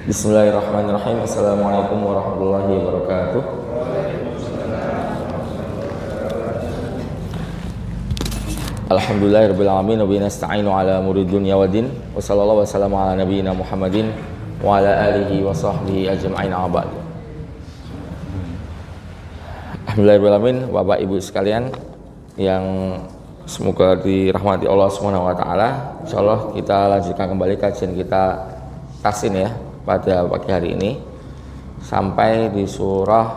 Bismillahirrahmanirrahim. Assalamualaikum warahmatullahi wabarakatuh. Alhamdulillahirabbil alamin wa bihi nasta'inu ala umuri dunya waddin. Wa sallallahu wasallam ala nabiyyina Muhammadin wa ala alihi wa sahbihi ajma'in. Abad. Alhamdulillahirabbil alamin, Bapak Ibu sekalian yang semoga dirahmati Allah Subhanahu wa taala. Insyaallah kita lanjutkan kembali kajian kita tasin ya pada pagi hari ini sampai di surah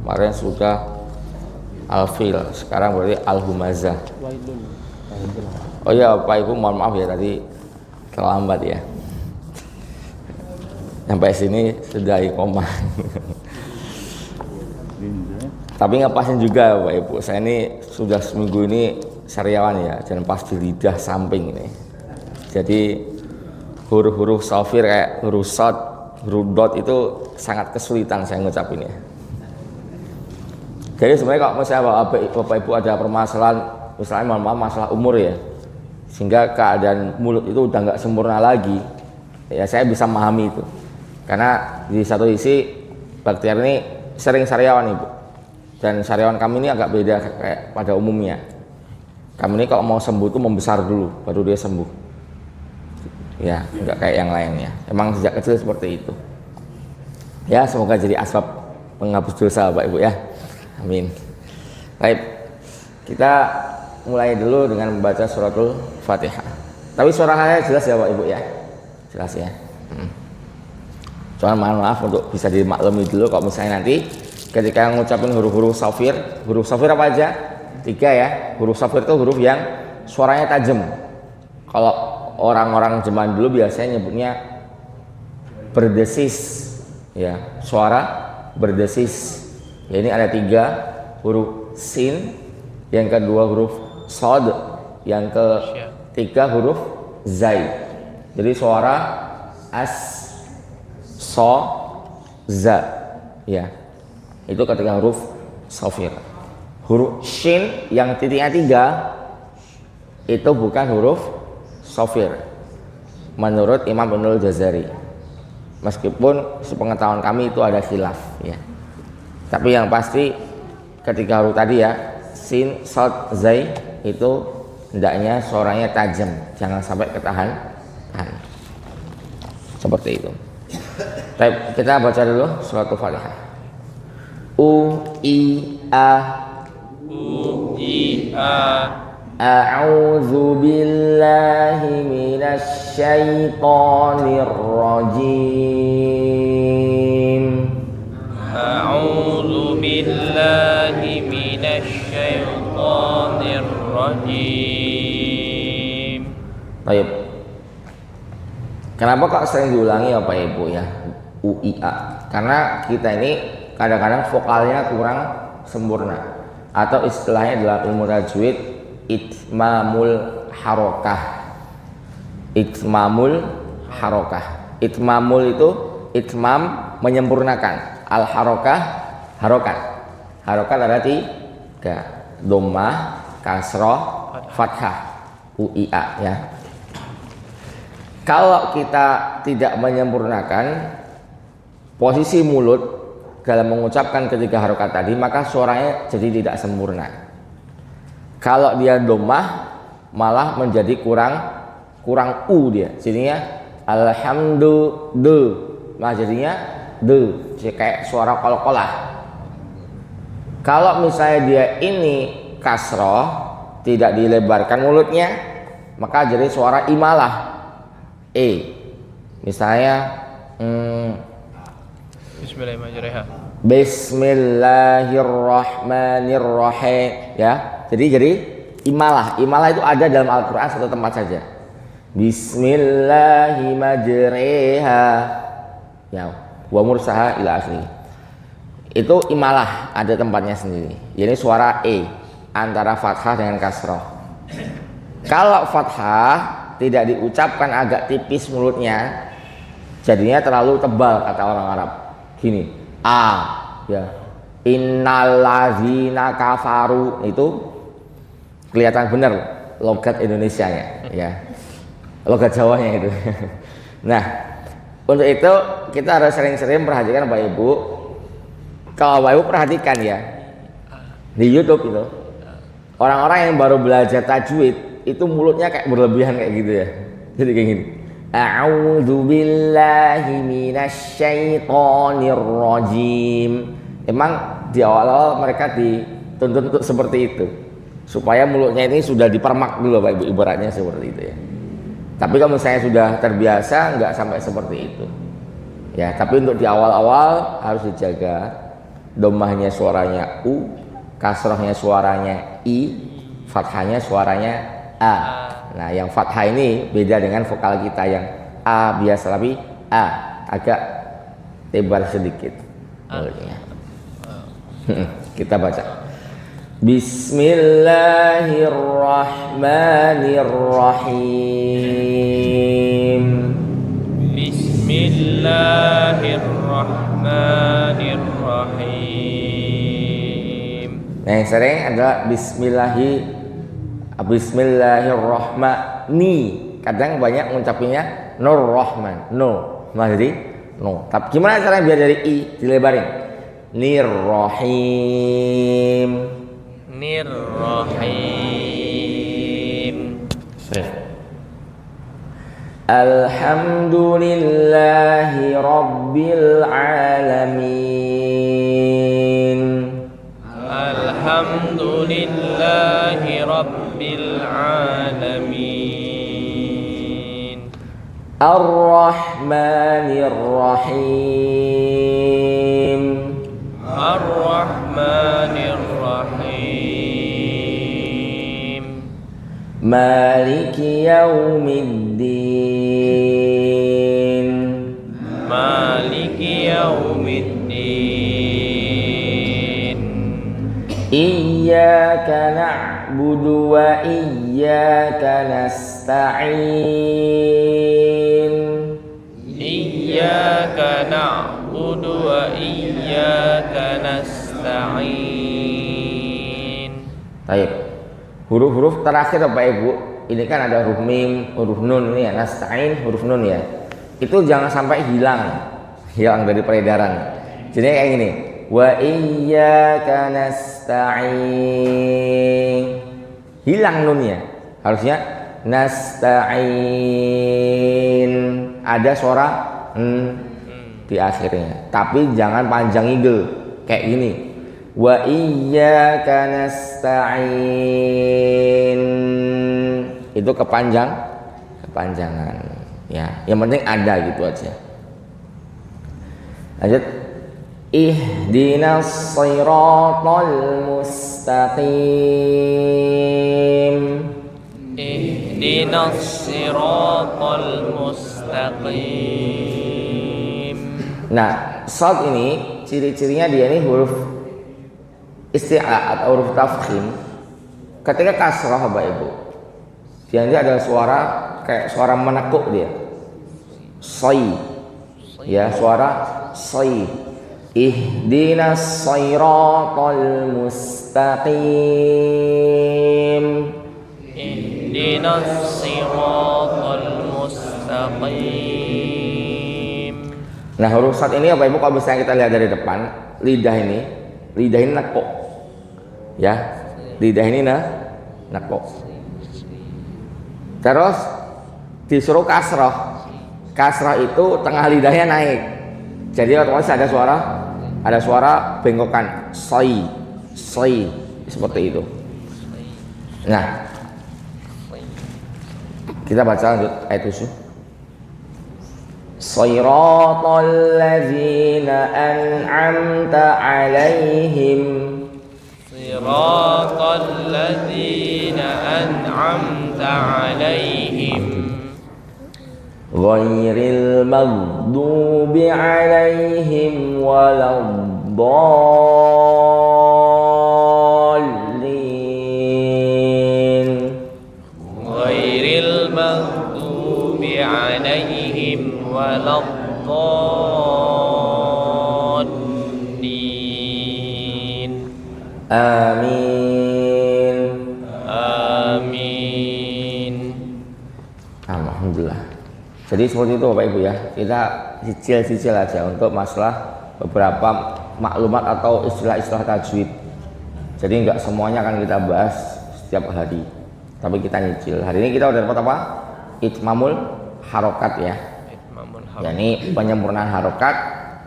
kemarin sudah Al-Fil, sekarang berarti Al-Humazah. Oh ya Pak Ibu, mohon maaf ya tadi terlambat ya. Sampai sini sudah iqomah. Tapi ngepasin juga Pak Ibu, saya ini sudah seminggu ini sariawan ya, dan pas di lidah samping ini. Jadi huruf-huruf shafir kayak huruf shad, huruf dot itu sangat kesulitan saya ngucapinnya. Jadi sebenarnya kalau misalnya Bapak Ibu ada permasalahan, misalnya masalah umur ya, sehingga keadaan mulut itu udah nggak sempurna lagi, ya saya bisa memahami itu. Karena di satu sisi Baktiar ini sering sariawan Ibu, dan sariawan kami ini agak beda kayak pada umumnya. Kami ini kalau mau sembuh itu membesar dulu, baru dia sembuh. Ya, enggak kayak yang lainnya. Emang sejak kecil seperti itu. Ya, semoga jadi asbab penghapus dosa Bapak Ibu ya. Amin. Baik, kita mulai dulu dengan membaca suratul Fatihah. Tapi suaranya jelas ya Bapak Ibu ya. Jelas ya. Cuman mohon maaf untuk bisa dimaklumi dulu kalau misalnya nanti ketika ngucapin huruf-huruf shafir apa aja? 3 ya. Huruf shafir itu huruf yang suaranya tajam. Kalau orang-orang zaman dulu biasanya nyebutnya berdesis ya, suara berdesis ya. Ini ada 3 huruf sin, yang kedua huruf sod, yang ketiga huruf zai. Jadi suara as, so, za ya, itu ketiga huruf shafir. Huruf shin yang titiknya 3 itu bukan huruf shafir menurut Imam Ibnul Jazari, meskipun sepengetahuan kami itu ada khilaf ya. Tapi yang pasti ketika huruf tadi ya, sin, sod, zai, itu hendaknya suaranya tajam, jangan sampai ketahan seperti itu. Baik, kita baca dulu suratul Fatihah. A'udzu billahi minasy syaithanir rajim. A'udzu billahi minasy syaithanir rajim. Baik. Kenapa kok sering diulangi Bapak Ibu ya? UIA. Karena kita ini kadang-kadang vokalnya kurang sempurna, atau istilahnya dalam ilmu tajwid itmamul harokah. Itmamul harokah. Itmamul itu itmam menyempurnakan, al harokah harokat. Harokat ada 3, dhammah, kasroh, fathah, UIA ya. Kalau kita tidak menyempurnakan posisi mulut dalam mengucapkan ketiga harokat tadi, maka suaranya jadi tidak sempurna. Kalau dia dhammah malah menjadi kurang u dia. Jadinya alhamdulillah, nah jadinya de, jadi kayak suara kol-kolah. Kalau misalnya dia ini kasroh, tidak dilebarkan mulutnya, maka jadi suara imalah. Misalnya Bismillahirrahmanirrahim ya. Jadi imalah itu ada dalam Al-Quran satu tempat saja. Bismillahimajriha ya, wa mursaha ila akhiri. Itu imalah ada tempatnya sendiri. Ini suara antara fathah dengan kasroh. Kalau fathah tidak diucapkan agak tipis mulutnya, jadinya terlalu tebal kata orang Arab. Gini, ya, innallazina kafaru, itu kelihatan benar logat Indonesianya ya, logat Jawanya itu. Nah, Untuk itu kita harus sering-sering perhatikan Bapak Ibu. Kalau Bapak Ibu perhatikan ya, di YouTube itu orang-orang yang baru belajar tajwid itu mulutnya kayak berlebihan kayak gitu ya. Jadi kayak gini. A'udzu billahi minasyaitonir rajim. Emang di awal-awal mereka dituntut untuk seperti itu. Supaya mulutnya ini sudah dipermak dulu Bapak Ibu, ibaratnya seperti itu ya. Tapi kalau saya sudah terbiasa nggak sampai seperti itu. Ya, tapi untuk di awal-awal harus dijaga dhammahnya suaranya u, kasrahnya suaranya i, fathahnya suaranya a. Nah, yang fathah ini beda dengan vokal kita yang a biasa, tapi a agak lebar sedikit mulutnya. Kita baca. Bismillahirrahmanirrahim. Bismillahirrahmanirrahim. Nah, yang sering adalah Bismillahirrahmani. Kadang banyak mengucapinnya Nur Rahman, no, jadi no. Tapi gimana caranya biar dari i dilebarin? Nirrahim. Nirrahim. Alhamdulillahi Rabbil Alamin. Alhamdulillahi Rabbil Alamin. Ar-Rahmanir Rahim. Ar-Rahmanir Rahim. Maliki Yaumiddin. Maliki Yaumiddin. Iyyaka na'budu wa iyyaka nasta'in. Iyyaka na'budu wa iyyaka nasta'in. Baik. Huruf-huruf terakhir Bapak Ibu, ini kan ada huruf mim, huruf nun ini ya, nasta'in, huruf nun ya. Itu jangan sampai hilang dari peredaran. Jadi kayak gini. Wa iyyaka nasta'in. Hilang nunnya. Harusnya nasta'in. Ada suara di akhirnya. Tapi jangan panjang ige kayak gini. Wa iyyaka nasta'in. Itu kepanjangan ya. Yang penting ada gitu aja. Lanjut. Ihdinas siratal mustaqim. Ihdinas siratal mustaqim. Nah, shad ini ciri-cirinya dia ini huruf isti'la atau huruf tafkhim. Ketika kasrah Bapak Ibu, dia nanti ada suara kayak suara menekuk dia. Say. Ya, suara say. Ihdinas siratal mustaqim. Ihdinas siratal mustaqim. Nah, huruf shad ini Bapak Ibu kalau misalnya kita lihat dari depan, lidah ini nekuk. Ya, lidah ini nekuk. Terus disuruh kasrah. Kasrah itu tengah lidahnya naik. Jadi otomatis ada suara bengkokan. Say seperti itu. Nah, kita baca lanjut ayat itu. Shiratal ladzina an'amta 'alaihim. Shiratal ladzina an'amta 'alaihim. Ghairil maghdubi 'alaihim waladdallin. Ghairil maghdubi 'alaihim waladdallin. Amin. Amin. Alhamdulillah. Jadi seperti itu Bapak Ibu ya. Kita cicil-cicil aja untuk masalah beberapa maklumat atau istilah-istilah tajwid. Jadi nggak semuanya akan kita bahas setiap hari, tapi kita nyicil. Hari ini kita udah dapat apa? Itmamul harokat ya. Yani penyempurnaan harokat.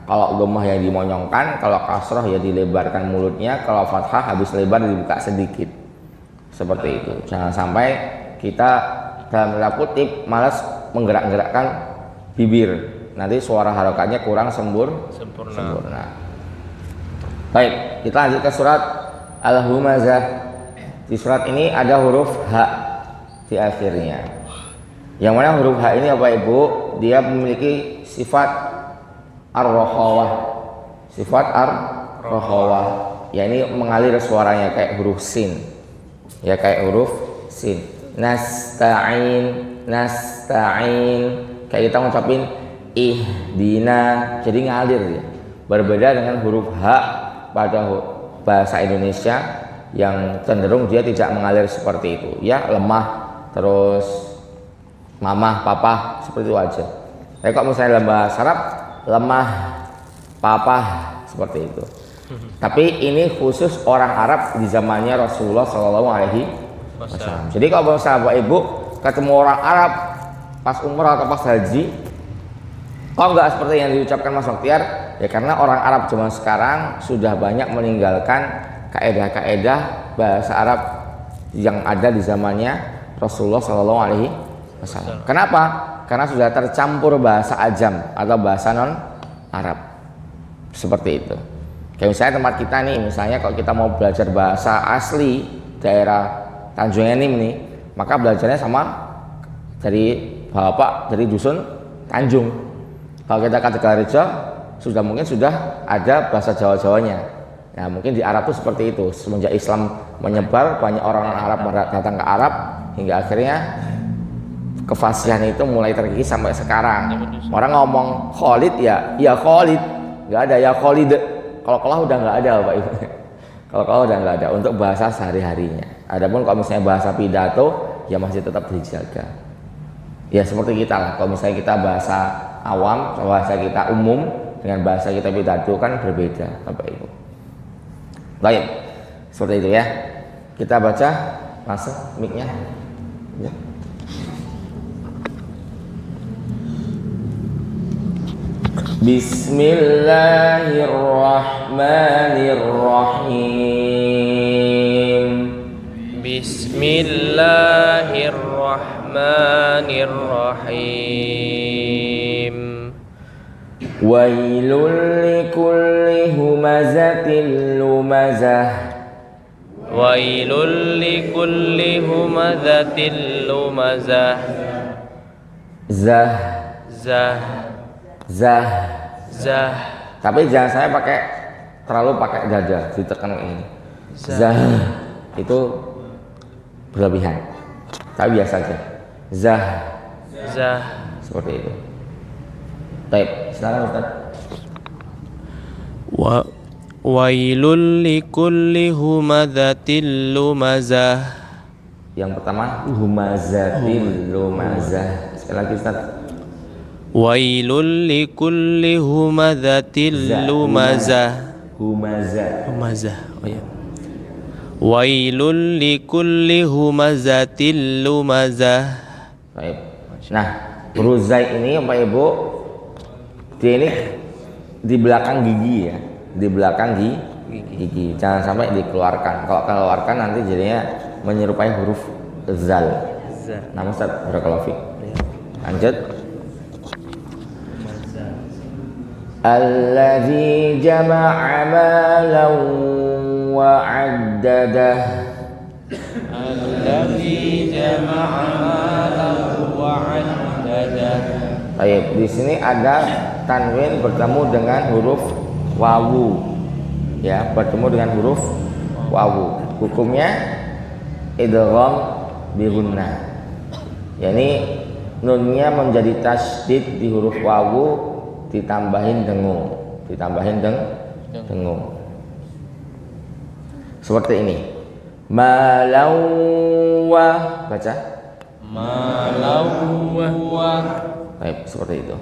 Kalau dhammah yang dimonyongkan, kalau kasroh ya dilebarkan mulutnya, kalau fathah habis lebar dibuka sedikit. Seperti itu. Jangan sampai kita dalam tanda kutip malas menggerak-gerakkan bibir. Nanti suara harokatnya kurang sempurna. Baik, kita lanjut ke surat Al-Humazah. Di surat ini ada huruf H di akhirnya. Yang mana huruf H ini Bapak Ibu, dia memiliki sifat ar-rokhawah. Sifat ar-rokhawah. Ya ini mengalir suaranya kayak huruf sin. Ya kayak huruf sin. Nasta'in kayak kita ngucapin ihdina, jadi ngalir ya. Berbeda dengan huruf H pada bahasa Indonesia yang cenderung dia tidak mengalir seperti itu ya, lemah terus mamah papah seperti itu aja. Tapi kok misalnya dalam bahasa Arab lemah papah seperti itu. Tapi ini khusus orang Arab di zamannya Rasulullah SAW. Jadi kalau misalnya Bapak Ibu ketemu orang Arab pas umrah atau pas haji, kok enggak seperti yang diucapkan Mas Oktiar, ya karena orang Arab zaman sekarang sudah banyak meninggalkan kaedah-kaedah bahasa Arab yang ada di zamannya Rasulullah SAW. Kenapa? Karena sudah tercampur bahasa ajam atau bahasa non Arab. Seperti itu. Kayak misalnya tempat kita nih, misalnya kalau kita mau belajar bahasa asli daerah Tanjung Enim nih, maka belajarnya sama dari bapak dari dusun Tanjung. Kalau kita ke Tegalrejo mungkin sudah ada bahasa Jawa-Jawanya. Nah mungkin di Arab itu seperti itu. Semenjak Islam menyebar, banyak orang Arab datang ke Arab hingga akhirnya kefasihan itu mulai terkikis sampai sekarang. Orang ngomong Khalid ya Khalid, nggak ada ya Khalid. Kalau udah nggak ada Pak Ibu. Kalau udah nggak ada untuk bahasa sehari-harinya. Adapun kalau misalnya bahasa pidato ya masih tetap dijaga. Ya seperti kita lah. Kalau misalnya kita bahasa awam, bahasa kita umum dengan bahasa kita pidato kan berbeda, Bapak Ibu. Baik, seperti itu ya. Kita baca langsung mic-nya. Ya. Bismillahirrahmanirrahim. Bismillahirrahmanirrahim. Wailul likulli humazatil lumazah. Wailul likulli humazatil lumazah. Zah. Tapi jangan saya terlalu pakai dada ditekan ini. Zah itu berlebihan. Tapi biasa aja. Zah. Seperti itu. Baik, silakan Ustaz. Wailul likulli humazatil lumazah. Yang pertama humazatil lumazah. Sekali lagi Ustaz. Wailul likulli humazatil lumazah. Humazah. Oh ya. Wailul likulli humazatil lumazah. Baik. Nah, huruf zai ini Bapak Ibu, dia ini di belakang gigi ya, di belakang gigi. Jangan sampai dikeluarkan. Kalau keluarkan nanti jadinya menyerupai huruf zal. Nah, Ustaz, barakallahu fiik. Lanjut. Alladzi jama'a malan wa 'addadah. Alladzi jama'a malan wa 'addadah. Baik, di sini ada tanwin bertemu dengan huruf wawu. Ya, bertemu dengan huruf wawu. Hukumnya idgham bi gunnah. Yani nunnya menjadi tasydid di huruf wawu ditambahin dengung. Seperti ini. Malawwa, baca. Malawwa. Baik, seperti itu.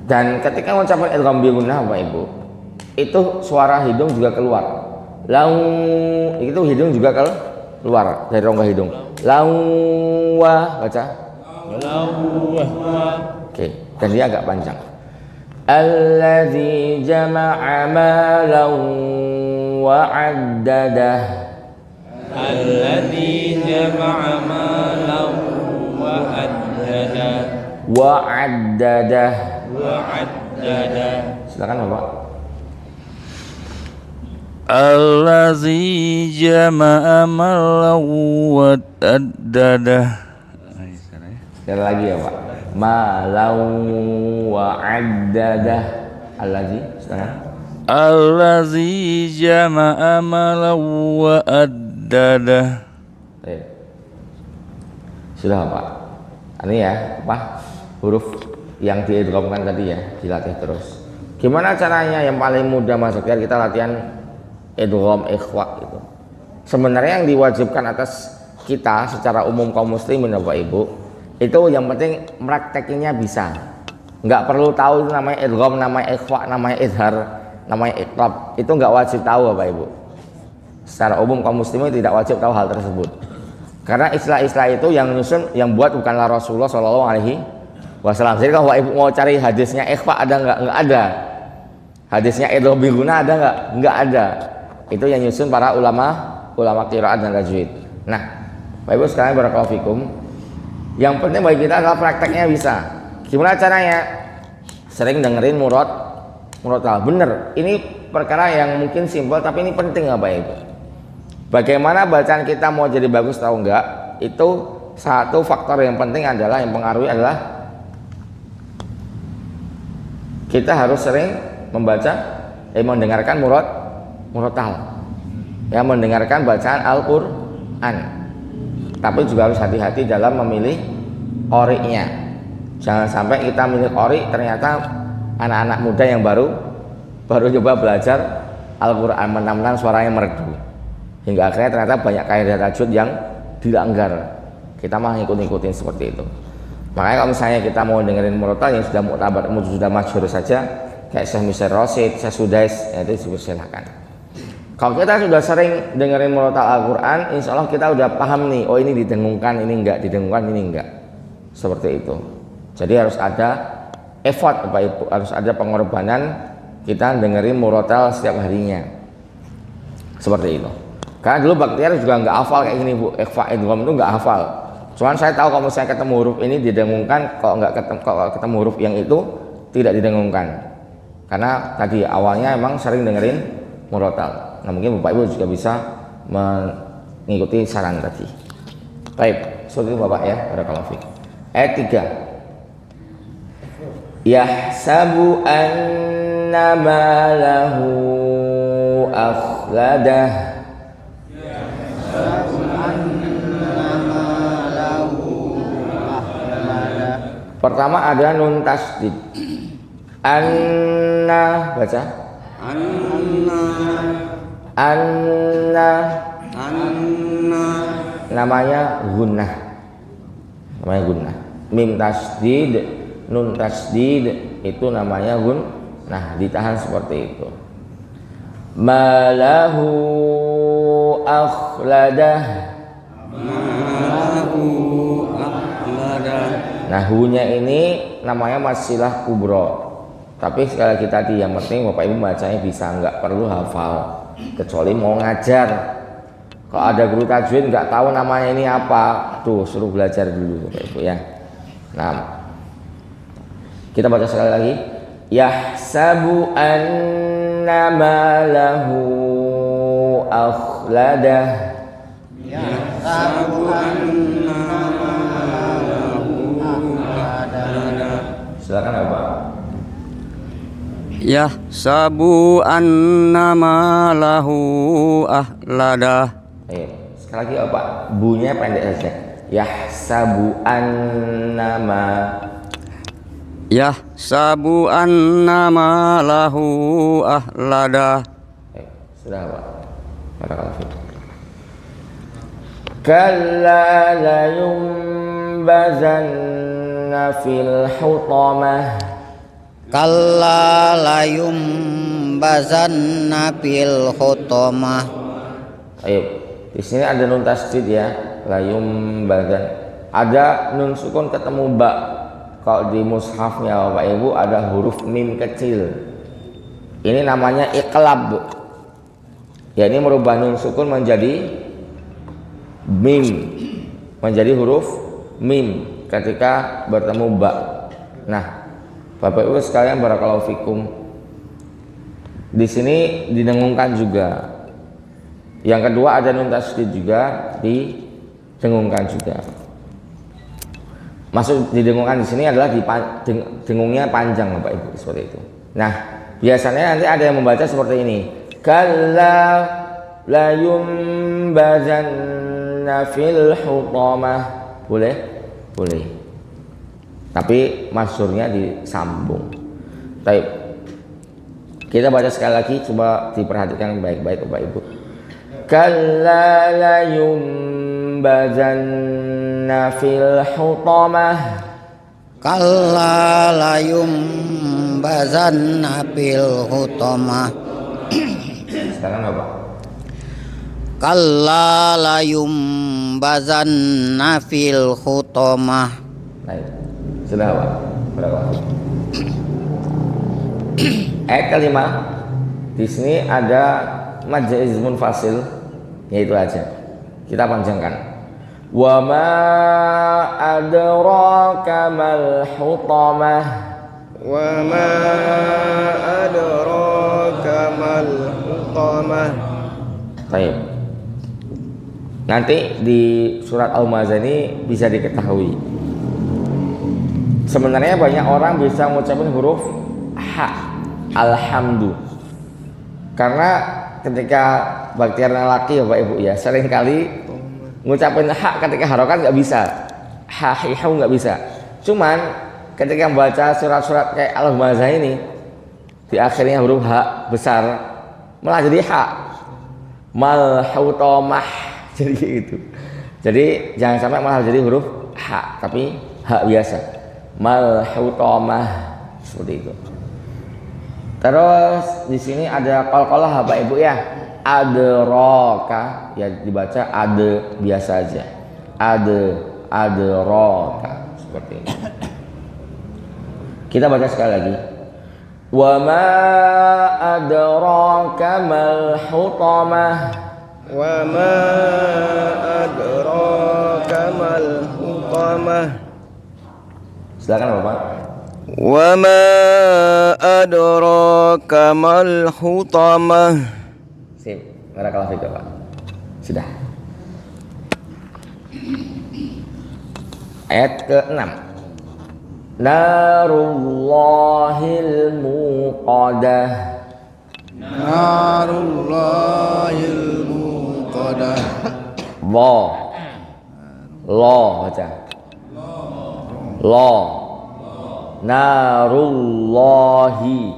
Dan ketika mengucapkan idgham bi gunnah Bapak Ibu, itu suara hidung juga keluar. Lau itu hidung juga keluar dari rongga hidung. Lawa baca. Oke, dan dia agak panjang. Alladzi jama'a malan wa 'addadah. Alladzi jama'a malan wa addadah. Wa 'addadah. Wa addadah. Silakan Bapak. Allazi jama'a malan wa addadah. Sekali lagi ya Pak. Malau wa addadah. Allazi, silakan. Allazi jama'a malan wa addadah. Baik. Sudah Pak. Ini ya, apa? Huruf yang diidghamkan tadi ya, dilatih terus. Gimana caranya yang paling mudah masuk biar kita latihan idgham ikhfa itu. Sebenarnya yang diwajibkan atas kita secara umum kaum muslimin Bapak Ibu, itu yang penting praktekinya bisa. Nggak perlu tahu itu namanya idgham, namanya ikhfa, namanya izhar, namanya iqlab. Itu nggak wajib tahu Bapak Ibu. Secara umum kaum muslimin tidak wajib tahu hal tersebut. Karena istilah-istilah itu yang nyusun, yang buat bukanlah Rasulullah Shallallahu Alaihi Wasallam. Jadi kalau Bapak Ibu mau cari hadisnya ikhfa ada nggak? Nggak ada. Hadisnya idgham bi gunnah ada nggak? Nggak ada. Itu yang nyusun para ulama qiraat dan tajwid. Nah, Bapak Ibu sekalian barakallahu fikum. Yang penting bagi kita adalah prakteknya bisa. Gimana caranya? Sering dengerin murotal. Bener. Ini perkara yang mungkin simpel tapi ini penting Bapak Ibu. Bagaimana bacaan kita mau jadi bagus atau enggak? Itu satu faktor yang penting adalah yang pengaruhi adalah kita harus sering mendengarkan murotal. Ya, mendengarkan bacaan Al-Qur'an. Tapi juga harus hati-hati dalam memilih qori'nya. Jangan sampai kita milih qori' ternyata anak-anak muda yang baru coba belajar Al-Qur'an, menang-menang suaranya merdu. Hingga akhirnya ternyata banyak kaidah tajwid yang dilanggar. Kita mah ngikut-ngikutin seperti itu. Makanya kalau misalnya kita mau dengerin murotal yang sudah mu'tabar, sudah masyhur saja, kayak Syekh Misr Rosid, Syekh Sudais, ya itu silakan. Kalau kita sudah sering dengerin murotal Al-Quran, insya Allah kita udah paham nih, oh ini didengungkan, ini enggak, didengungkan, ini enggak. Seperti itu. Jadi harus ada effort Bapak Ibu, harus ada pengorbanan kita dengerin murotal setiap harinya. Seperti itu. Karena dulu Baktiar juga enggak hafal kayak gini Bu, ikhfa idgham itu enggak hafal. Cuman saya tahu kalau saya ketemu huruf ini didengungkan, kalau ketemu huruf yang itu tidak didengungkan. Karena tadi awalnya emang sering dengerin murotal. Nah mungkin Bapak Ibu juga bisa mengikuti saran tadi. Baik, seperti itu Bapak ya, barakallahu fiik. Ayat 3. Yahsabu anna malahu akhladah. Pertama ada nun tasdid. Anna baca. Anna namanya gunnah. Namanya gunnah. Mim tasdid, nun tasdid itu namanya gunnah, ditahan seperti itu. Malahu akhladah. Nah, hunya ini namanya masilah kubro. Tapi sekali lagi tadi yang penting Bapak Ibu bacanya bisa, nggak perlu hafal. Kecuali mau ngajar. Kalau ada guru tajwid nggak tahu namanya ini apa, tuh suruh belajar dulu Bapak Ibu ya. Nah, kita baca sekali lagi. Yahsabu anna malahu akhladah. Yahsabu anna silakan Bapak. Yahsabu annama lahu ahlada. Sekali lagi Bapak, bunya pendek saja. Yahsabu annama. Yahsabu annama lahu ahlada. Sudah Pak. Barakallahu fiik. Kalla la yumbazan fil hutamah. Kalla layumbazanna fil hutamah. Ayo, di sini ada nun tasdid ya, layum badan. Ada nun sukun ketemu ba. Kalau di mushafnya Bapak Ibu ada huruf mim kecil. Ini namanya iqlab. Ya, ini merubah nun sukun menjadi mim, menjadi huruf mim ketika bertemu ba. Nah, Bapak Ibu sekalian barakallahu fikum. Di sini didengungkan juga. Yang kedua ada nun tasdid juga didengungkan juga. Maksud didengungkan di sini adalah dengungnya panjang Bapak Ibu seperti itu. Nah, biasanya nanti ada yang membaca seperti ini. Kalla la yumbazanna fil hutamah. Boleh? Boleh. Tapi masyhurnya disambung. Baik. Kita baca sekali lagi, coba diperhatikan baik-baik Bapak Ibu. Kalla la yumbazanna fil hutamah. Kalla layumbazanna fil hutamah. Sekarang apa? Kalla layumbazanna fil hutamah. Baik. Sudah Pak. Berapa? Ayat kelima. Di sini ada mad jaiz munfasil, yaitu aja. Kita panjangkan. Wa ma adraka mal hutamah. Wa ma adraka mal hutamah. Baik. Nanti di surat Al-Mazah ini bisa diketahui. Sebenarnya banyak orang bisa mengucapkan huruf ha, alhamdu. Karena ketika baktiar laki Bapak Ibu ya, seringkali ngucapin ha ketika harokat nggak bisa, ha hihu nggak bisa. Cuman ketika membaca surat-surat kayak Al-Mazah ini, di akhirnya huruf ha besar malah jadi ha, malhutomah, jadi gitu. Jadi jangan sampai malah jadi huruf ha, tapi ha biasa, malhutomah, seperti itu. Terus di sini ada qalqalah Bapak Ibu ya. Adraka ya dibaca ade biasa aja. Adraka seperti ini. Kita baca sekali lagi. Wa ma adraka mal hutamah. Wa ma adraka mal hutamah. Silakan Bapak. Wa ma adraka mal hutamah. Sip, barakallahu fiik Pak. Sudah. Ayat ke-6. Narullahil muqadah. Narullahil muqadah. Lo baca. Lo. Narullahi.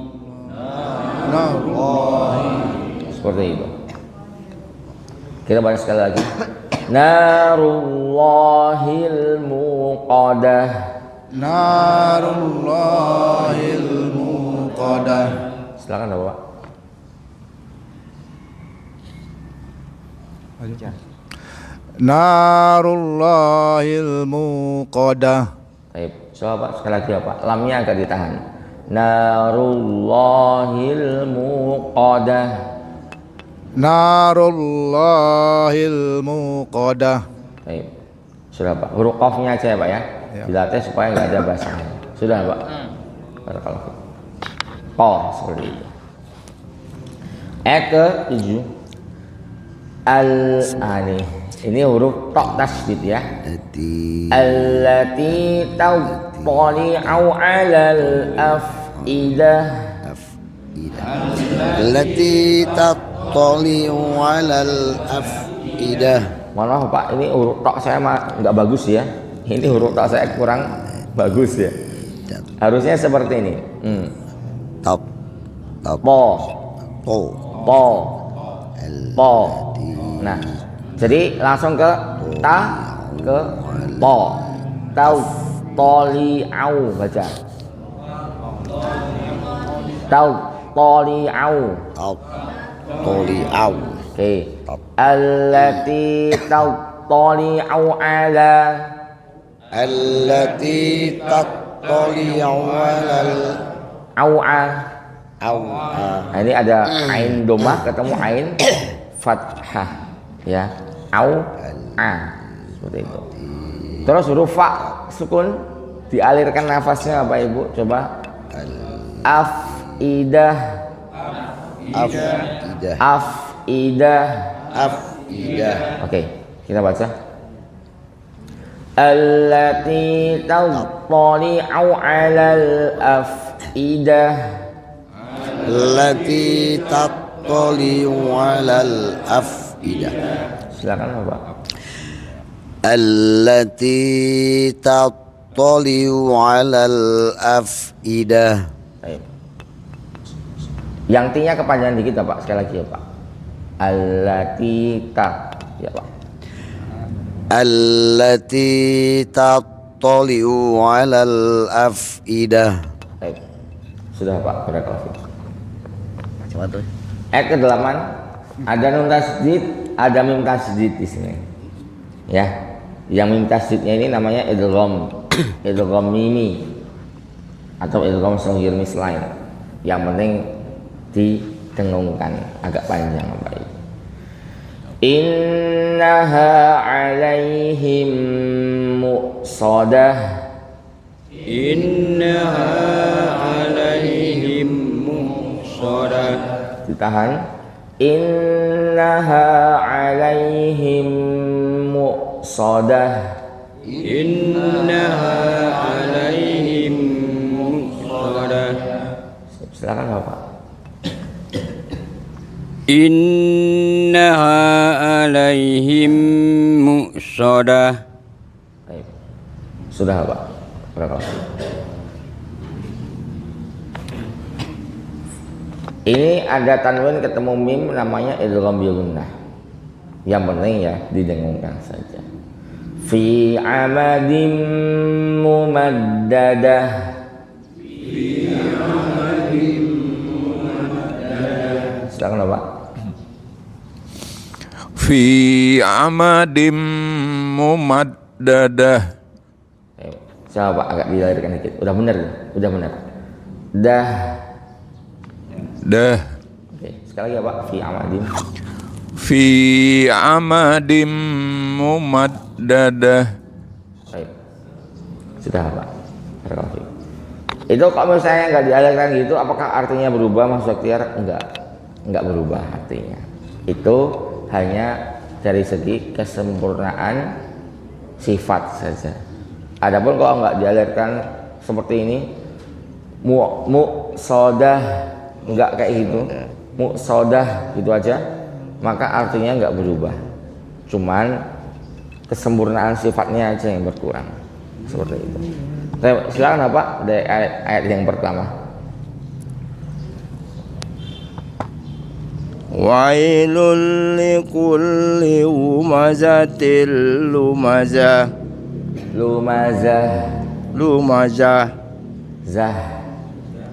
Seperti itu. Kita baca sekali lagi. Narullahil muqadah. Narullahil muqadah. Silakan Bapak. Narullahil muqadah. Baik, coba Pak sekali lagi Bapak. Lamnya agak ditahan. Narullahil muqadah. Narullahil muqadah. Baik. Sudah Pak. Huruf qafnya aja ya Pak ya. Dilatih supaya nggak ada bahasanya. Sudah Pak. Barakallahu fiik. Qaf seperti itu. Ayat ke-7. Al-ani. Ini huruf tok tasdid ya. Allati tawtali'u 'alal af'idah. Allati tattali'u 'alal af'idah. Mohon maaf Pak, ini huruf tok saya nggak bagus ya. Ini huruf tok saya kurang bagus ya. Harusnya seperti ini. Top. Po, po, po. Nah, jadi langsung ke ta, ke po. Tau, toli'au baca. Toli'au. Toli'au. Oke. Allati toli'au ala. Allati tattali'u 'alal Au'a. aw'a. Nah, ini ada ain domah ketemu ain fathah ya. Au'a. Seperti itu. Terus huruf fa sukun dialirkan nafasnya Bapak Ibu coba. Afidah. Afidah. Afidah. Afidah. Oke, kita baca. Allati tattali'u 'alal afidah. Allati tattali'u 'alal afidah. Silakan Bapak. Allati tattali'u 'alal afidah. Baik. Yang T-nya kepanjangan dikit ya Pak, sekali lagi ya Pak. Allati ta ya Pak. Allati tattali'u 'alal afidah. Baik. Sudah Pak, barakallahu fiik. Coba tuh. Ayat ke-8 ada nun tasdid, ada mim tasdid di sini. Ya. Yang mim tasdidnya ini namanya idgham. Idgham mimi atau idgham shaghir mislain. Yang penting didengungkan agak panjang Bapak Ibu. Innaha 'alaihim muqsadah. Innaha alaihim muhsadah. Ditahan. Innaha 'alaihim muqsadah. Innaha alaihim muhsadah. Silakan Bapak. Innaha alaihim muhsadah. Baik. Sudah Pak. Berapa? Ini ada tanwin ketemu mim namanya idgham bi gunnah. Yang penting ya didengungkan saja. Fi amadim mumaddadah. Silakan Bapak. Fi amadim mumaddadah. Ayo, coba Pak agak dilahirkan dikit. Udah benar, udah benar. Dah. Dah. Oke, sekali lagi ya Pak. Fi amadim. Fi amadim mumaddadah. Baik. Sudah Pak. Barakallahu fiik. Itu kalau misalnya nggak dialirkan gitu, apakah artinya berubah Mas Dokter? Enggak berubah artinya. Itu hanya dari segi kesempurnaan sifat saja. Adapun kalau nggak dialirkan seperti ini, sodah nggak kayak gitu, sodah gitu aja, maka artinya nggak berubah. Cuman kesempurnaan sifatnya aja yang berkurang. Seperti itu. Silakan Pak dari ayat yang pertama. Wailul likulli humazatil lumazah. Lumazah. Zah.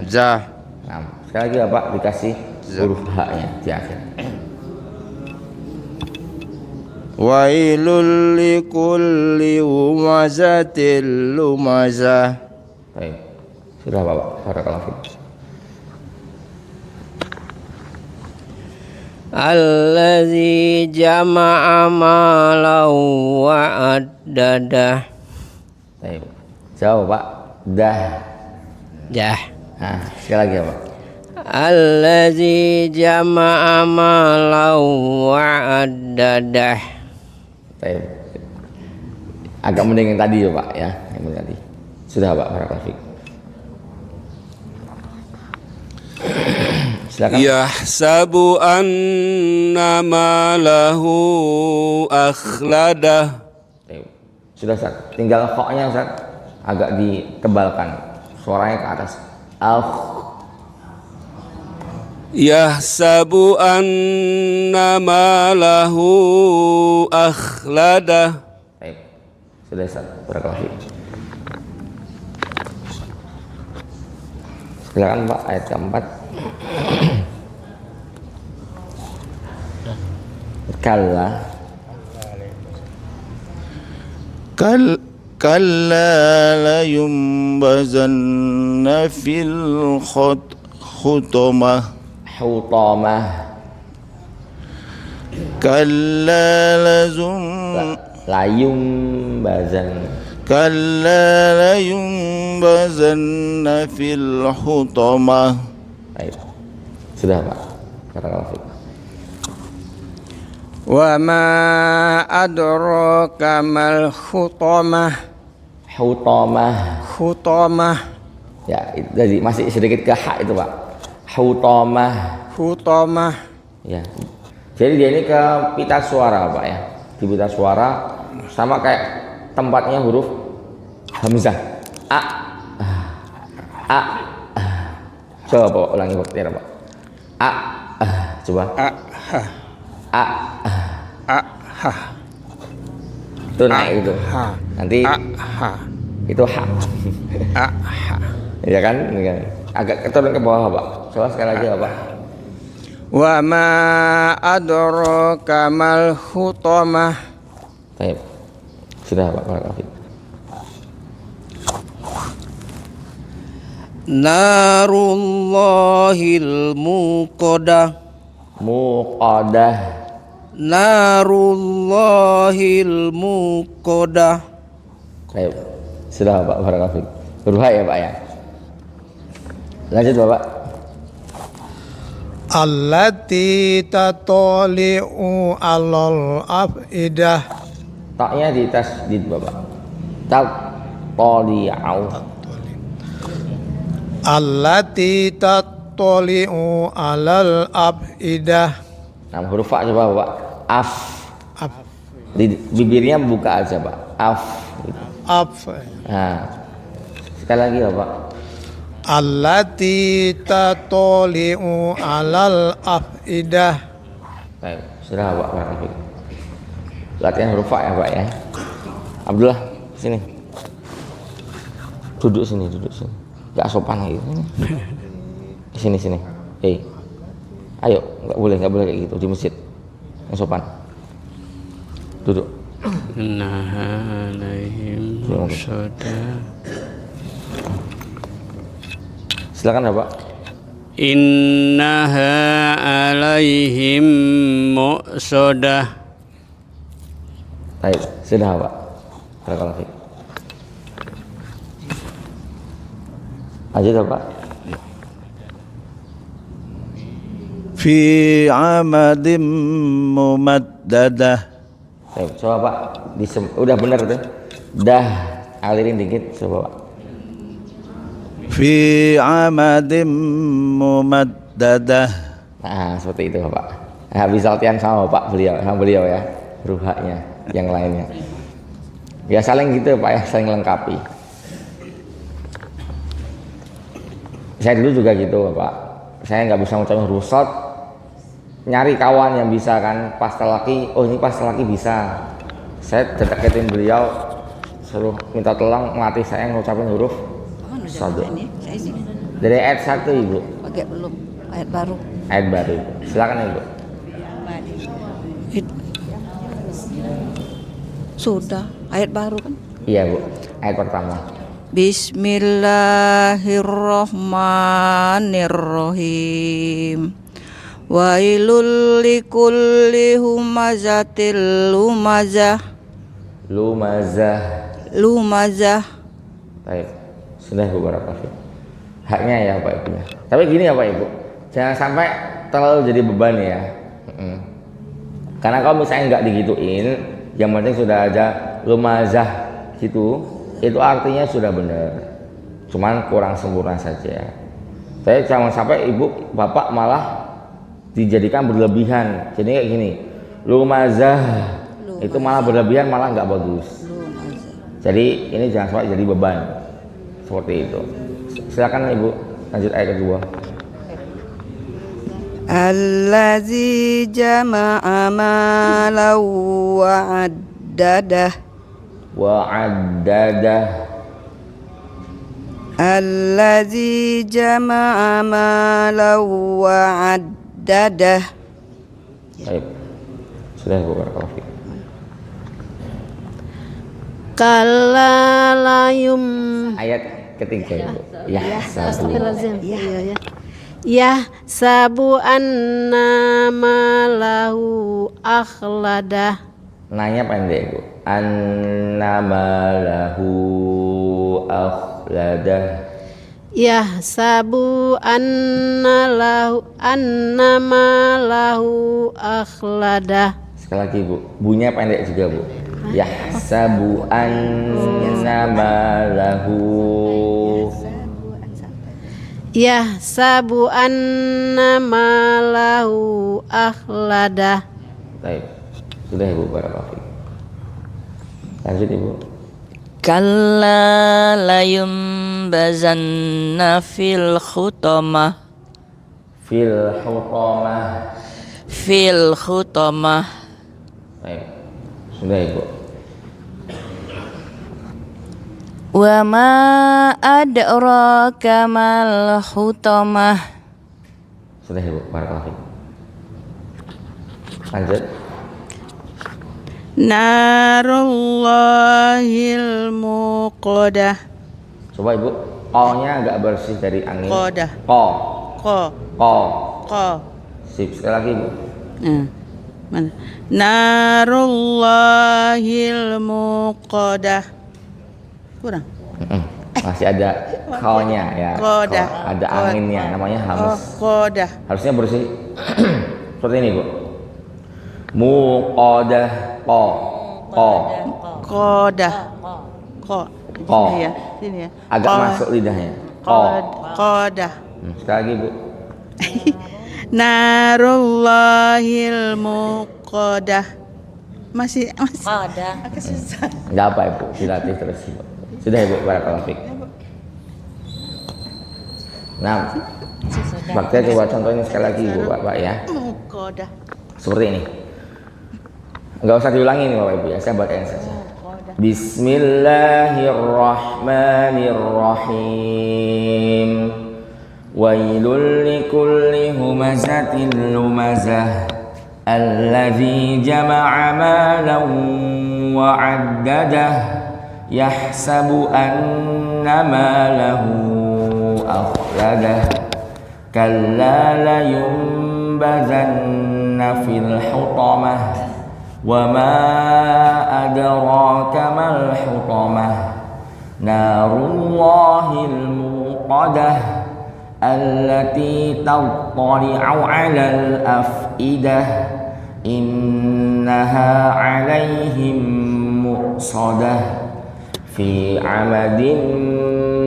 Zah. Nah, sekali lagi ya Pak dikasih huruf H-nya di akhir. Wailul likulli humazatil lumazah. Baik. Sudah Bapak. Barakallahu fiik. Allazi jama'a malahu wa addadah. Baik. Jawab Pak. Dah. Dah. Nah, sekali lagi ya Pak. Allazi jama'a malahu wa addadah. Baik. Agak mending yang tadi ya Pak ya, yang tadi. Sudah Pak, barakallahu fiik. Silakan. Yahsabu anna malahu akhladah. Baik. Sudah Ustaz. Tinggal kho-nya Ustaz agak ditebalkan. Suaranya ke atas. Yahsabu anna malahu akhladah. Baik. Sudah Ustaz. Barakallahu fiik. Silakan Pak, ayat keempat. Kalla. كلا لينبذن في الحطمة Hutamah. كلا Layum bazan. كلا لينبذن في الحطمة. Baik. Sudah Pak. Barakallahu fiik. Wa ma adraka mal khutamah. Hutamah. Ya, itu jadi masih sedikit ke hak itu Pak. Hutamah. Ya. Jadi dia ini ke pita suara Pak ya. Di pita suara sama kayak tempatnya huruf hamzah. A. Coba Pak ulangi waktu Pak. Coba. Itu naik itu. Nanti itu ha. Ya kan? Agak turun ke bawah Pak. Coba sekali lagi Pak. Wa ma adraka mal khutamah. Baik. Sudah Pak. Barakallahu fiik. Narullahil muqadah. Narullahil muqadah. Baik. Sudah Pak. Barakallahu fiik. Huruf ya Pak ya. Lanjut Bapak. Allati tatali'u alal afidah. Taknya di tasdid Bapak. Tali'au. Allati tatali'u alal afidah. Nah, huruf Fa coba Bapak. Af. Bibirnya buka aja Pak. Af. Nah, sekali lagi Bapak. Allati tatali'u alal afidah. Baik, sudah Pak. Barakallahu. Latihan huruf Fa ya Pak ya. Abdullah, sini. Duduk sini. Gak sopan gitu. Sini. Hei. Ayo, nggak boleh kayak gitu di masjid. Yang sopan. Duduk. Nah, alaihim muqadah. Silakan Bapak. Innaha alaihim muqadah. Baik, sudah Pak. Barakallahu fiik. Lanjut Bapak. Fi amadim mumaddadah. Baik, coba Pak. Udah benar tuh. Dah alirin dikit coba Pak. Fi amadim mumaddadah. Nah, seperti itu Bapak. Nah, bisa latihan sama beliau ya. Ruhaknya, yang lainnya. Ya saling gitu Pak ya, saling lengkapi. Saya dulu juga gitu Bapak. Saya nggak bisa ngucapin huruf shad, nyari kawan yang bisa kan, pas laki, oh ini pas laki bisa. Saya deketin beliau, suruh minta tolong melatih saya ngucapin huruf shad. Dari ayat 1 Ibu. Pakai belum ayat baru. Ayat baru Ibu. Silakan Ibu. Sudah ayat baru kan? Iya Bu. Ayat pertama. Bismillahirrahmanirrahim. Wailul likulli humazatil lumazah. Baik. Sudah Bu, barakallahu. Haknya ya Pak Ibu. Tapi gini ya Pak Ibu. Jangan sampai terlalu jadi beban ya. Karena kalau misalnya nggak digituin, yang penting sudah ada lumazah gitu, itu artinya sudah benar. Cuman kurang sempurna saja. Saya jangan sampai ibu bapak malah dijadikan berlebihan. Jadi kayak gini, lumazah itu malah berlebihan, malah nggak bagus. Jadi ini jangan sampai jadi beban seperti itu. Silakan Ibu lanjut ayat kedua. Allazi jama'a malan wa'addadah. Allazi jama'a malan wa addadah. Baik. Sudah Bu, barakallahu fiik. Kalla layum Ayat ketiga Bu. Ya, sabu. Iya. Ya sabu anna malahu akhladah. Nanya pendek Bu. Annamalahu akhladah. Ya sabu anna malahu akhladah. Sekali lagi Bu. Bunyinya pendek juga Bu. Yahsabu annamalahu. Ya sabu anna malahu akhladah. Baik. Sudah Ibu, barakallahu fiik. Lanjut Ibu. Kalla layumbazanna fil khutamah. Fil hutamah. Fil khutamah. Baik. Sudah Ibu. Wa ma adraka mal khutamah. Sudah Ibu, barakallahu fiik. Lanjut. Narullahil muqadah. Coba Ibu, ko-nya agak bersih dari angin. Qadah. Ko. Qa. Ko. Sip, sekali lagi Bu. Mana? Narullahil muqadah. Kurang. Masih ada ko-nya ya. Qadah. Ko. Ada anginnya, namanya hamus. Qadah. Harusnya bersih. Seperti ini Bu. Muqadah. Ko. Qadah. Qa. Qa. Sini ya. Sini ya. Agak masuk lidahnya. Ko. Qadah. Sekali lagi Bu. Narullahil muqadah. Masih agak susah. Enggak apa Ibu, dilatih terus Ibu. Sudah Ibu, barakallahu fiik. Nah, Bakti coba contohnya sekali lagi Ibu, Bapak ya. Muqadah. Seperti ini. Enggak usah diulangi nih Bapak Ibu ya, saya bacain saja. Bismillahirrahmanirrahim. Wailul likulli humazatin lumazah alladzi jama'a malan wa 'addadah yahsabu anna malahu akhladah kalla la yumbazanna fil hutamah wa ma adraka mal hutamah narullahil muqadah allati tattali'u 'alal afidah innaha 'alaihim muqsadah fi 'amadin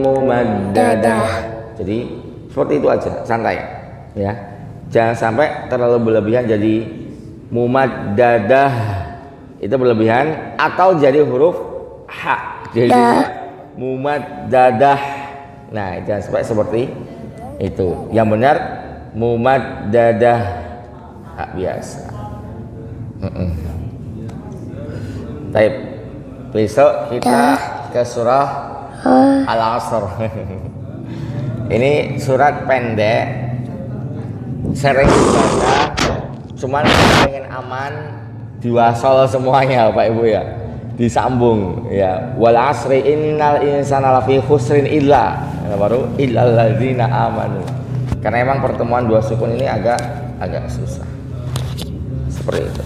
mumaddadah. Jadi seperti itu aja, santai ya. Jangan sampai terlalu berlebihan jadi mumaddadah. Itu berlebihan atau jadi huruf ha. Jadi mumaddadah. Nah, jangan sampai seperti itu. Yang benar mumaddadah. Hak biasa. Baik. Besok kita ke surah Al-Asr. Ini surat pendek, sering dibaca, cuman pengen aman diwasal semuanya Pak Ibu ya, disambung ya. Wal asri innal insana lafi khusrin illa baru illal ladzina amanu. Karena emang pertemuan dua sukun ini agak susah. Seperti itu.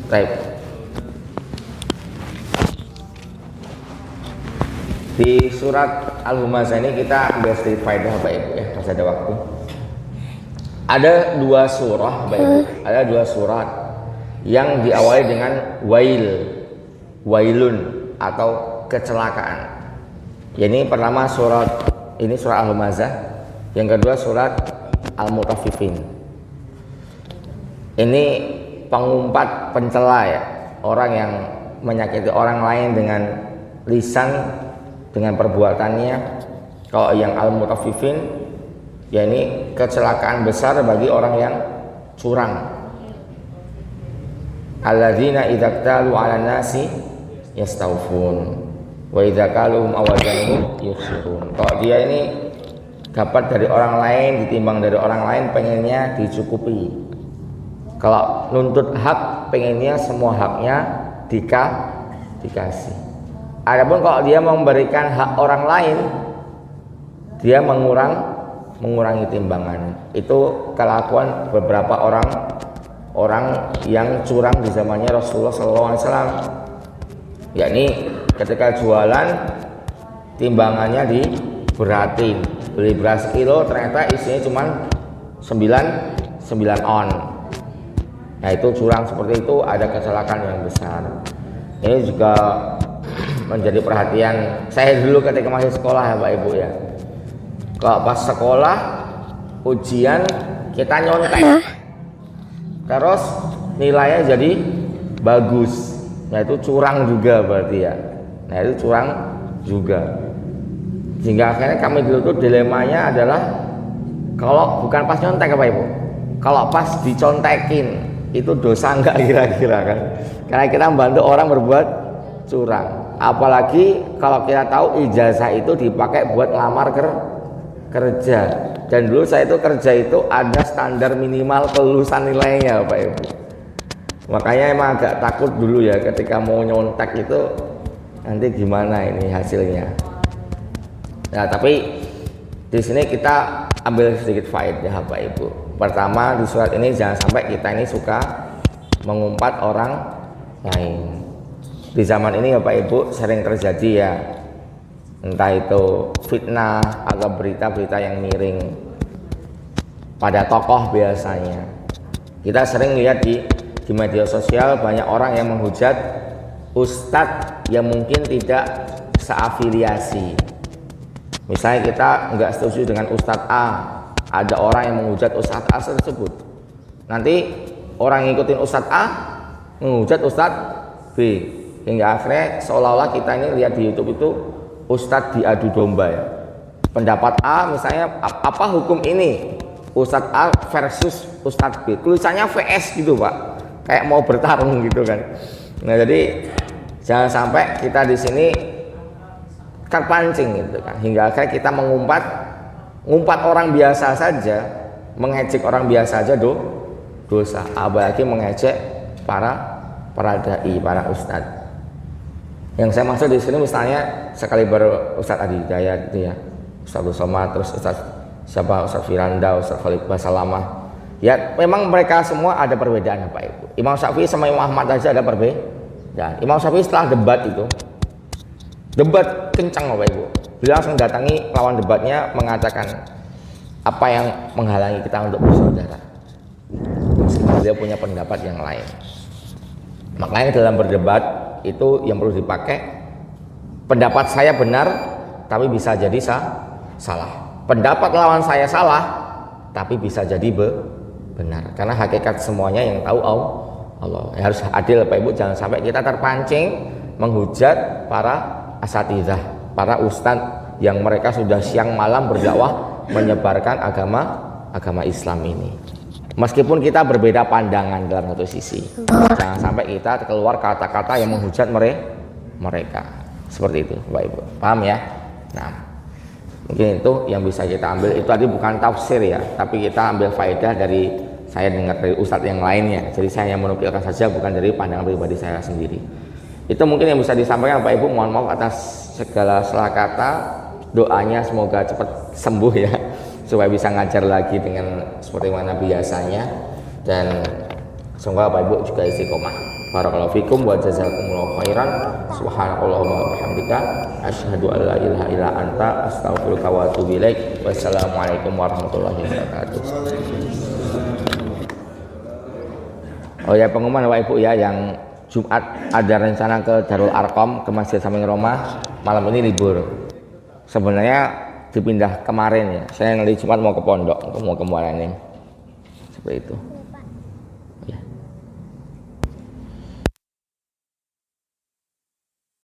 Baik. Di surat Al-Humazah ini kita ambil sedikit faedah Bapak Ibu ya, masih ada waktu. Ada dua surah Bapak Ibu, ada dua surat yang diawali dengan wailun atau kecelakaan. Ya, ini pertama ini surat Al-Humazah, yang kedua surat Al-Mutaffifin. Ini pengumpat, pencela ya, orang yang menyakiti orang lain dengan lisan, dengan perbuatannya. Kalau yang Al-Mutaffifin, ya ini kecelakaan besar bagi orang yang curang. Alladzina idza qtalu 'alan nasi yastawfun. Wa idza kaluhum awazanuhum yukhsirun. Kalau dia ini dapat dari orang lain, ditimbang dari orang lain, pengennya dicukupi. Kalau nuntut hak, pengennya semua haknya dikasih. Adapun kalau dia memberikan hak orang lain, dia mengurangi timbangan. Itu kelakuan beberapa orang yang curang di zamannya Rasulullah SAW. Yakni ketika jualan timbangannya diberatin. Beli beras kilo ternyata isinya cuma 9 on. Nah itu curang seperti itu, ada kecelakaan yang besar. Ini juga menjadi perhatian saya dulu ketika masih sekolah ya Pak Ibu ya. Kalau pas sekolah ujian kita nyontek, terus nilainya jadi bagus. Nah itu curang juga berarti ya. Nah itu curang juga. Sehingga akhirnya kami dulu tuh dilemanya adalah kalau bukan pas nyontek Pak Ibu, kalau pas dicontekin itu dosa enggak kira-kira kan? Karena kita membantu orang berbuat curang. Apalagi kalau kita tahu ijazah itu dipakai buat ngelamar kerja. Dan dulu saya itu kerja itu ada standar minimal kelulusan nilainya Pak Ibu. Makanya emang agak takut dulu ya ketika mau nyontek itu nanti gimana ini hasilnya. Nah tapi di sini kita ambil sedikit faedah Pak Ibu. Pertama di surat ini jangan sampai kita ini suka mengumpat orang lain. Di zaman ini ya Pak Ibu sering terjadi ya, entah itu fitnah atau berita-berita yang miring pada tokoh biasanya. Kita sering lihat di media sosial banyak orang yang menghujat ustadz yang mungkin tidak seafiliasi. Misalnya kita nggak setuju dengan ustadz A, ada orang yang menghujat ustadz A tersebut. Nanti orang ngikutin ustadz A menghujat ustadz B, hingga akhirnya seolah-olah kita ini lihat di YouTube itu ustadz diadu domba ya. Pendapat A misalnya apa hukum ini? Ustadz A versus ustadz B. Tulisannya VS gitu Pak, kayak mau bertarung gitu kan. Nah jadi jangan sampai kita di sini terpancing gitu kan, hingga akhirnya kita ngumpat orang biasa saja, mengejek orang biasa saja dosa, apalagi mengejek para dai, para ustadz. Yang saya maksud di sini misalnya sekali Ustadz Adi Hidayat itu ya, Ustadz Somad, terus Ustadz Firanda, Ustadz Khalid Basalamah. Ya memang mereka semua ada perbedaan Pak Ibu. Imam Syafi'i sama Imam Ahmad aja ada perbedaan. Imam Syafi'i setelah debat kencang Bapak Ibu, beliau langsung datangi lawan debatnya mengatakan apa yang menghalangi kita untuk bersaudara, meskipun beliau punya pendapat yang lain. Makanya dalam berdebat itu yang perlu dipakai pendapat saya benar tapi bisa jadi salah, pendapat lawan saya salah tapi bisa jadi benar, karena hakikat semuanya yang tahu Allah. Harus adil Pak Ibu, jangan sampai kita terpancing menghujat para asatidzah, para ustadz yang mereka sudah siang malam berdakwah menyebarkan agama Islam ini. Meskipun kita berbeda pandangan dalam satu sisi, jangan sampai kita keluar kata-kata yang menghujat mereka. Seperti itu Bapak Ibu, paham ya? Nah mungkin itu yang bisa kita ambil. Itu tadi bukan tafsir ya, tapi kita ambil faedah dari saya dengar dari ustadz yang lainnya. Jadi saya yang menukilkan saja, bukan dari pandangan pribadi saya sendiri. Itu mungkin yang bisa disampaikan Pak Ibu. Mohon maaf atas segala salah kata. Doanya semoga cepat sembuh ya, supaya bisa ngajar lagi dengan seperti mana biasanya, dan semoga Bapak Ibu juga istiqomah. Barakallahu fikum wa jazakumullahu khairan. Subhanakallahumma wa bihamdika asyhadu an la ilaha illa anta astaghfiruka wa atubu ilaik. Wassalamualaikum warahmatullahi wabarakatuh. Oh ya, pengumuman Bapak Ibu ya, yang Jumat ada rencana ke Darul Arqam, ke Masjid Samping Roma, malam ini libur. Sebenarnya dipindah kemarin ya, saya yang hari Jumat mau ke pondok, mau ke Muaraenim, seperti itu.